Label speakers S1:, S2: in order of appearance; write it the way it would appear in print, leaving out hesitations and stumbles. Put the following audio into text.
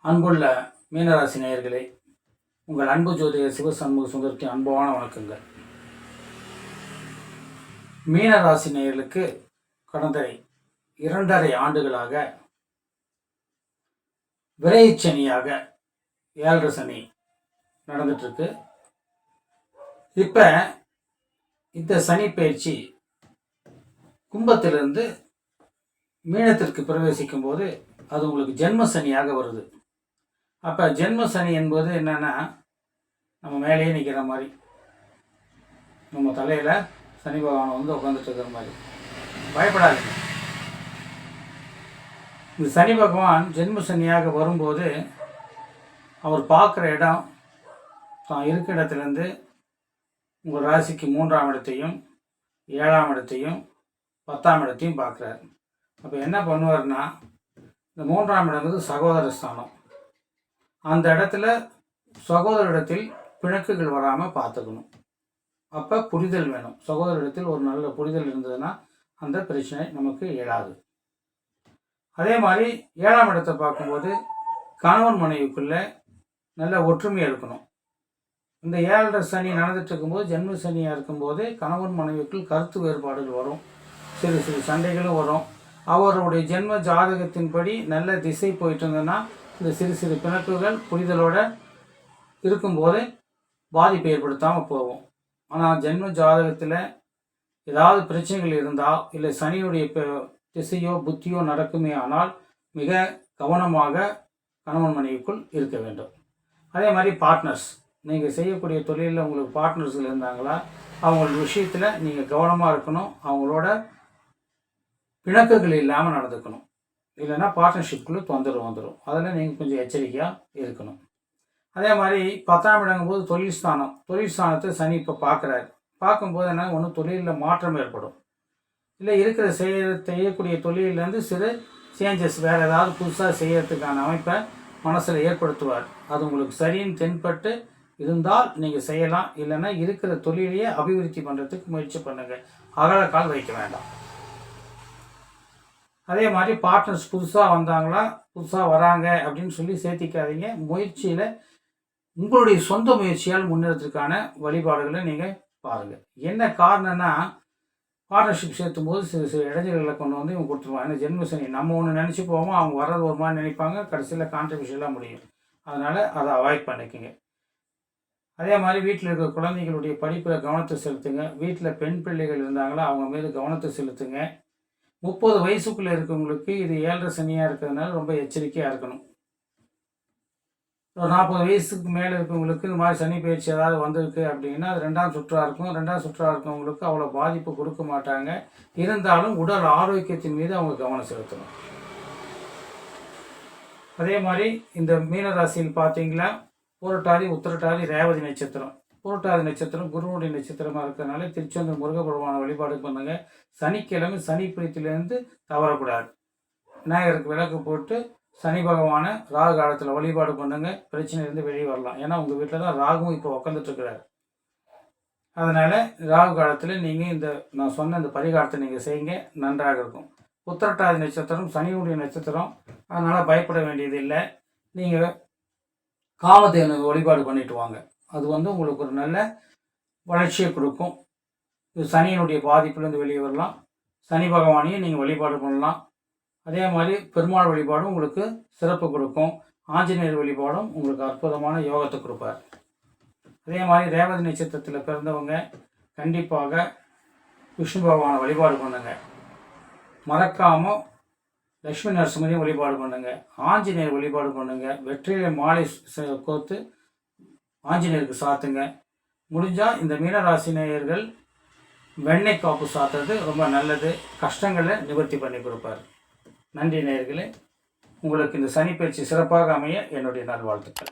S1: அன்புள்ள மீனராசி நேயர்களே, உங்கள் அன்பு ஜோதிடர் சிவசண்முக சுந்தரத்தின் அன்பான வணக்கங்கள். மீனராசி நேயர்களுக்கு கடந்த 2.5 ஆண்டுகளாக விரைச்சனியாக 7.5 சனி நடந்துட்டு இருக்கு. இப்ப இந்த சனி பயிற்சி கும்பத்திலிருந்து மீனத்திற்கு பிரவேசிக்கும் போது அது உங்களுக்கு ஜென்ம சனியாக வருது. அப்போ ஜென்ம சனி என்பது என்னென்னா, நம்ம மேலேயே நிற்கிற மாதிரி, நம்ம தலையில் சனி பகவான் வந்து உட்காந்துட்டு இருக்கிற மாதிரி. பயப்படாதீங்க. இந்த சனி பகவான் ஜென்ம சனியாக வரும்போது அவர் பார்க்குற இடம் தான் இருக்கிற இடத்துலேருந்து உங்கள் ராசிக்கு 3ஆம் இடத்தையும் 7ஆம் இடத்தையும் 10ஆம் இடத்தையும் பார்க்குறாரு. அப்போ என்ன பண்ணுவார்னா, இந்த 3ஆம் இடங்கிறது சகோதர ஸ்தானம். அந்த இடத்துல சகோதரிடத்தில் பிணக்குகள் வராமல் பார்த்துக்கணும். அப்போ புரிதல் வேணும். சகோதரிடத்தில் ஒரு நல்ல புரிதல் இருந்ததுன்னா அந்த பிரச்சனை நமக்கு எழாது. அதே மாதிரி 7ஆம் இடத்தை பார்க்கும்போது கணவன் மனைவிக்குள்ளே நல்ல ஒற்றுமையாக இருக்கணும். இந்த 7.5 சனி நடந்துட்டு இருக்கும்போது, ஜென்ம சனியாக இருக்கும்போது கணவன் மனைவிக்குள் கருத்து வேறுபாடுகள் வரும், சிறு சிறு சண்டைகளும் வரும். அவருடைய ஜென்ம ஜாதகத்தின்படி நல்ல திசை போயிட்டு இருந்ததுன்னா இந்த சிறு சிறு பிணக்குகள் புரிதலோடு இருக்கும்போது பாதிப்பை ஏற்படுத்தாமல் போகும். ஆனால் ஜென்ம ஜாதகத்தில் ஏதாவது பிரச்சனைகள் இருந்தால், இல்லை சனியுடைய திசையோ புத்தியோ நடக்குமே ஆனால் மிக கவனமாக கணவன் மனைவிக்குள் இருக்க வேண்டும். அதே மாதிரி பார்ட்னர்ஸ், நீங்கள் செய்யக்கூடிய தொழிலில் உங்களுக்கு பார்ட்னர்ஸில் இருந்தாங்களா, அவங்களோட விஷயத்தில் நீங்கள் கவனமாக இருக்கணும். அவங்களோட பிணக்குகள் இல்லாமல் நடந்துக்கணும். இல்லைன்னா பார்ட்னர்ஷிப்புக்குள்ளே தொந்தரவு வந்துடும். அதில் நீங்கள் கொஞ்சம் எச்சரிக்கையாக இருக்கணும். அதே மாதிரி 10ஆம் இடங்கும்போது தொழில் ஸ்தானத்தை சனி இப்போ பார்க்குறாரு. பார்க்கும்போது என்ன, ஒன்று தொழிலில் மாற்றம் ஏற்படும், இல்லை இருக்கிற செய்யக்கூடிய தொழிலேருந்து சிறு சேஞ்சஸ், வேறு ஏதாவது புதுசாக செய்யறதுக்கான அமைப்பை மனசில் ஏற்படுத்துவார். அது உங்களுக்கு சரின்னு தென்பட்டு இருந்தால் நீங்கள் செய்யலாம். இல்லைன்னா இருக்கிற தொழிலையே அபிவிருத்தி பண்ணுறதுக்கு முயற்சி பண்ணுங்கள். அகலக்கால் வைக்க வேண்டாம். அதே மாதிரி பார்ட்னர்ஸ் புதுசாக வராங்க அப்படின்னு சொல்லி சேர்த்திக்காதீங்க. முயற்சியில் உங்களுடைய சொந்த முயற்சியால் முன்னேறதுக்கான வழிபாடுகளை நீங்கள் பாருங்கள். என்ன காரணம்னா, பார்ட்னர்ஷிப் சேர்த்தும் போது சிறு சிறு இடைஞ்சல்களை கொண்டு வந்து இவங்க கொடுத்துருவாங்க. ஏன்னா ஜென்ம சனி நம்ம ஒன்று நினச்சி போவோம், அவங்க வர்றது ஒரு மாதிரி நினைப்பாங்க, கடைசியில் கான்ட்ரிபியூஷன்லாம் முடியும். அதனால் அதை அவாய்ட் பண்ணிக்கோங்க. அதே மாதிரி வீட்டில் இருக்கிற குழந்தைகளுடைய படிப்பில் கவனத்தை செலுத்துங்க. வீட்டில் பெண் பிள்ளைகள் இருந்தாங்களா அவங்க மீது கவனத்தை செலுத்துங்க. 30 வயசுக்குள்ளே இருக்கவங்களுக்கு இது 7.5 சனியாக இருக்கிறதுனால ரொம்ப எச்சரிக்கையாக இருக்கணும். ஒரு 40 வயசுக்கு மேலே இருக்கவங்களுக்கு இந்த மாதிரி சனி பயிற்சி ஏதாவது வந்திருக்கு அப்படின்னா அது 2ஆம் சுற்றாக இருக்கும். 2ஆம் சுற்றாக இருக்கவங்களுக்கு அவ்வளோ பாதிப்பு கொடுக்க மாட்டாங்க. இருந்தாலும் உடல் ஆரோக்கியத்தின் மீது அவங்க கவனம் செலுத்தணும். அதே மாதிரி இந்த மீனராசியில் பார்த்தீங்களா, புரட்டாதி, உத்திரட்டாதி, ரேவதி நட்சத்திரம். புரட்டாதி நட்சத்திரம் குருவுடைய நட்சத்திரமாக இருக்கிறதுனால திருச்செந்தூர் முருகபெருமான வழிபாடு பண்ணுங்க. சனிக்கிழமை சனி பிடித்திலேருந்து தவறக்கூடாது. விநாயகருக்கு விளக்கு போட்டு சனி பகவானை ராகு காலத்தில் வழிபாடு பண்ணுங்க. பிரச்சனையிலேருந்து வெளியே வரலாம். ஏன்னா உங்கள் வீட்டில் தான் ராகுவும் இப்போ உட்காந்துட்டு இருக்கிறார். அதனால் ராகு காலத்தில் நீங்கள் நான் சொன்ன இந்த பரிகாரத்தை நீங்கள் செய்யுங்க, நன்றாக இருக்கும். உத்திரட்டாதி நட்சத்திரம் சனியுடைய நட்சத்திரம், அதனால் பயப்பட வேண்டியது இல்லை. நீங்கள் காமதேவனை வழிபாடு பண்ணிட்டு வாங்க. அது உங்களுக்கு ஒரு நல்ல வளர்ச்சியை கொடுக்கும். இது சனியினுடைய பாதிப்புலேருந்து வெளியே வரலாம். சனி பகவானையும் நீங்கள் வழிபாடு பண்ணலாம். அதே மாதிரி பெருமாள் வழிபாடும் உங்களுக்கு சிறப்பு கொடுக்கும். ஆஞ்சநேயர் வழிபாடும் உங்களுக்கு அற்புதமான யோகத்தை கொடுப்பார். அதே மாதிரி ரேவதி நட்சத்திரத்தில் பிறந்தவங்க கண்டிப்பாக விஷ்ணு பகவானை வழிபாடு பண்ணுங்க. மறக்காமல் லக்ஷ்மி நரசிம்மரையும் வழிபாடு பண்ணுங்க. ஆஞ்சநேயர் வழிபாடு பண்ணுங்க. வெற்றிலை மாலை கோர்த்து ஆஞ்சநேயருக்கு சாத்துங்க. முடிஞ்சால் இந்த மீனராசி நேயர்கள் வெண்ணெய் காப்பு சாத்துறது ரொம்ப நல்லது. கஷ்டங்களை நிவர்த்தி பண்ணி கொடுப்பார். நன்றி நேயர்களே. உங்களுக்கு இந்த சனி பயிற்சி சிறப்பாக அமைய என்னுடைய நல்வாழ்த்துக்கள்.